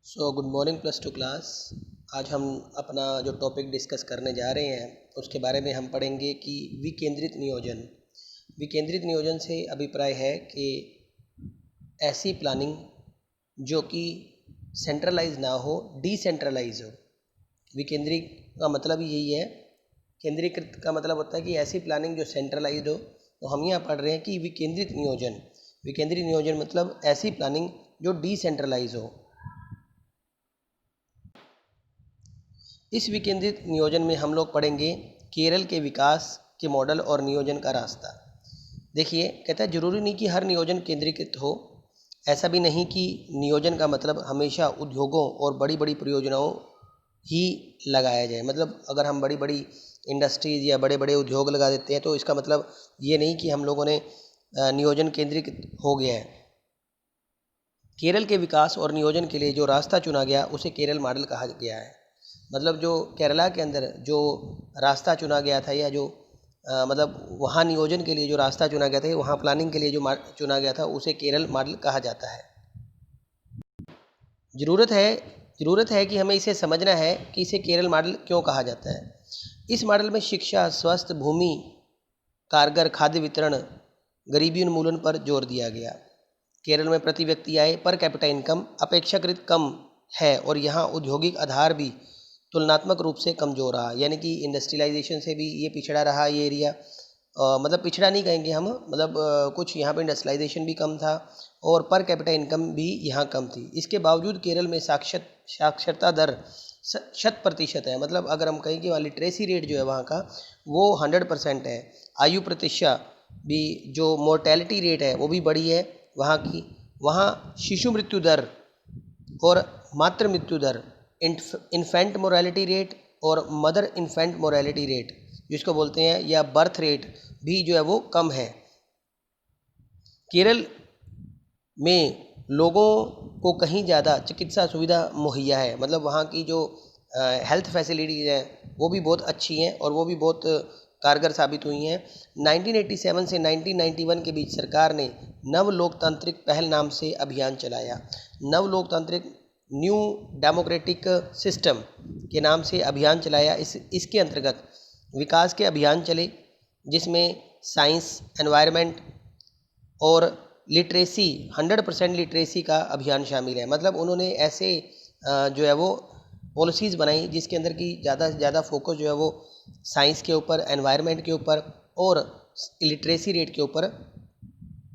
Good morning plus two class. आज हम अपना जो टॉपिक डिस्कस करने जा रहे हैं उसके बारे में हम पढ़ेंगे कि विकेंद्रित नियोजन। विकेंद्रित नियोजन से अभिप्राय है कि ऐसी प्लानिंग जो कि सेंट्रलाइज ना हो, डिसेंट्रलाइज हो। विकेंद्रित का मतलब ही यही है। केंद्रीकृत का मतलब होता है कि ऐसी प्लानिंग जो सेंट्रलाइज हो। तो हम यहाँ पढ़ रहे हैं कि विकेंद्रित नियोजन। विकेंद्रित नियोजन मतलब ऐसी प्लानिंग जो डिसेंट्रलाइज हो। इस विकेंद्रित नियोजन में हम लोग पढ़ेंगे केरल के विकास के मॉडल और नियोजन का रास्ता। देखिए, कहता है ज़रूरी नहीं कि हर नियोजन केंद्रीकृत हो। ऐसा भी नहीं कि नियोजन का मतलब हमेशा उद्योगों और बड़ी बड़ी परियोजनाओं ही लगाया जाए। मतलब अगर हम बड़ी बड़ी इंडस्ट्रीज़ या बड़े बड़े उद्योग लगा देते हैं तो इसका मतलब ये नहीं कि हम लोगों ने नियोजन केंद्रीकृत हो गया है। केरल के विकास और नियोजन के लिए जो रास्ता चुना गया उसे केरल मॉडल कहा गया है। मतलब जो केरला के अंदर जो रास्ता चुना गया था या जो मतलब वहाँ नियोजन के लिए जो रास्ता चुना गया था, वहाँ प्लानिंग के लिए जो चुना गया था उसे केरल मॉडल कहा जाता है। ज़रूरत है कि हमें इसे समझना है कि इसे केरल मॉडल क्यों कहा जाता है। इस मॉडल में शिक्षा, स्वास्थ्य, भूमि, कारगर, खाद्य वितरण, गरीबी उन्मूलन पर जोर दिया गया। केरल में प्रति व्यक्ति आय पर कैपिटा इनकम अपेक्षाकृत कम है और यहाँ औद्योगिक आधार भी तुलनात्मक रूप से कमज़ोर रहा। यानी कि इंडस्ट्रियलाइजेशन से भी ये पिछड़ा रहा ये एरिया। मतलब पिछड़ा नहीं कहेंगे हम, मतलब कुछ यहाँ पे इंडस्ट्रियलाइजेशन भी कम था और पर कैपिटा इनकम भी यहाँ कम थी। इसके बावजूद केरल में साक्षरता दर 100% है। मतलब अगर हम कहें कि वहाँ लिटरेसी रेट जो है वहाँ का वो 100% है। आयु प्रतिशत भी, जो मोर्टेलिटी रेट है वो भी बड़ी है वहाँ की। वहाँ शिशु मृत्यु दर और मातृ मृत्यु दर, इन्फेंट मोरालिटी रेट और मदर इन्फेंट मोरालिटी रेट जिसको बोलते हैं, या बर्थ रेट भी जो है वो कम है। केरल में लोगों को कहीं ज़्यादा चिकित्सा सुविधा मुहैया है। मतलब वहाँ की जो हेल्थ फैसिलिटीज़ हैं वो भी बहुत अच्छी हैं और वो भी बहुत कारगर साबित हुई हैं। 1987 से 1991 के बीच सरकार ने नव लोकतांत्रिक पहल नाम से अभियान चलाया। नव लोकतांत्रिक न्यू डेमोक्रेटिक सिस्टम के नाम से अभियान चलाया। इसके अंतर्गत विकास के अभियान चले जिसमें साइंस, एनवायरनमेंट और लिटरेसी, 100% लिटरेसी का अभियान शामिल है। मतलब उन्होंने ऐसे जो है वो पॉलिसीज़ बनाई जिसके अंदर की ज़्यादा से ज़्यादा फोकस जो है वो साइंस के ऊपर, एनवायरनमेंट के ऊपर और लिटरेसी रेट के ऊपर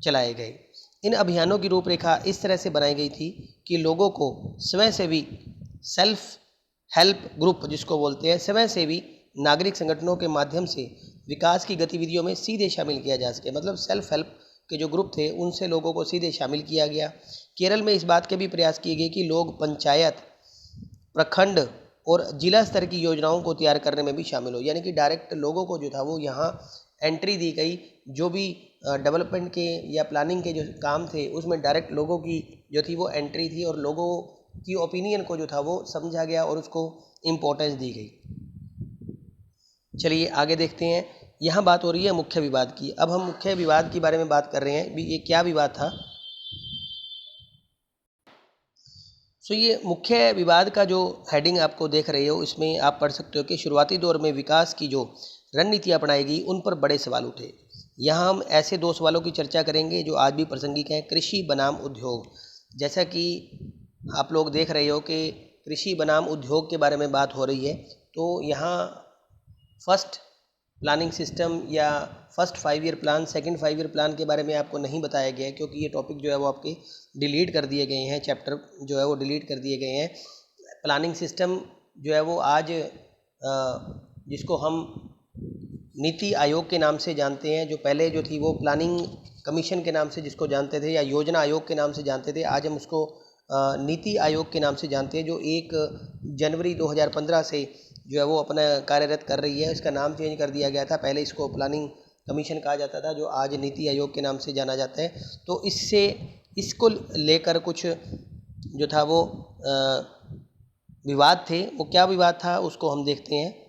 चलाए गए। इन अभियानों की रूपरेखा इस तरह से बनाई गई थी कि लोगों को स्वयंसेवी, सेल्फ हेल्प ग्रुप जिसको बोलते हैं, स्वयंसेवी नागरिक संगठनों के माध्यम से विकास की गतिविधियों में सीधे शामिल किया जा सके। मतलब सेल्फ हेल्प के जो ग्रुप थे उनसे लोगों को सीधे शामिल किया गया। केरल में इस बात के भी प्रयास किए गए कि लोग पंचायत, प्रखंड और जिला स्तर की योजनाओं को तैयार करने में भी शामिल हो। यानी कि डायरेक्ट लोगों को जो था वो यहाँ एंट्री दी गई। जो भी डेवलपमेंट के या प्लानिंग के जो काम थे उसमें डायरेक्ट लोगों की जो थी वो एंट्री थी और लोगों की ओपिनियन को जो था वो समझा गया और उसको इम्पोर्टेंस दी गई। चलिए आगे देखते हैं। यहाँ बात हो रही है मुख्य विवाद की। अब हम मुख्य विवाद के बारे में बात कर रहे हैं। ये क्या विवाद था? ये मुख्य विवाद का जो हेडिंग आपको देख रहे हो इसमें आप पढ़ सकते हो कि शुरुआती दौर में विकास की जो रणनीतियाँ अपनाई गई उन पर बड़े सवाल उठे। यहाँ हम ऐसे दो सवालों की चर्चा करेंगे जो आज भी प्रासंगिक हैं। कृषि बनाम उद्योग। जैसा कि आप लोग देख रहे हो कि कृषि बनाम उद्योग के बारे में बात हो रही है। तो यहाँ फर्स्ट प्लानिंग सिस्टम या first 5 year plan, second 5 year plan के बारे में आपको नहीं बताया गया है क्योंकि ये टॉपिक जो है वो आपके डिलीट कर दिए गए हैं। चैप्टर जो है वो डिलीट कर दिए गए हैं। प्लानिंग सिस्टम जो है वो आज जिसको हम नीति आयोग के नाम से जानते हैं, जो पहले जो थी वो प्लानिंग कमीशन के नाम से जिसको जानते थे या योजना आयोग के नाम से जानते थे, आज हम उसको नीति आयोग के नाम से जानते हैं, जो 1 जनवरी 2015 से जो है वो अपना कार्यरत कर रही है। इसका नाम चेंज कर दिया गया था। पहले इसको प्लानिंग कमीशन कहा जाता था जो आज नीति आयोग के नाम से जाना जाता है। तो इसको लेकर कुछ जो था वो विवाद थे। वो क्या विवाद था उसको हम देखते हैं।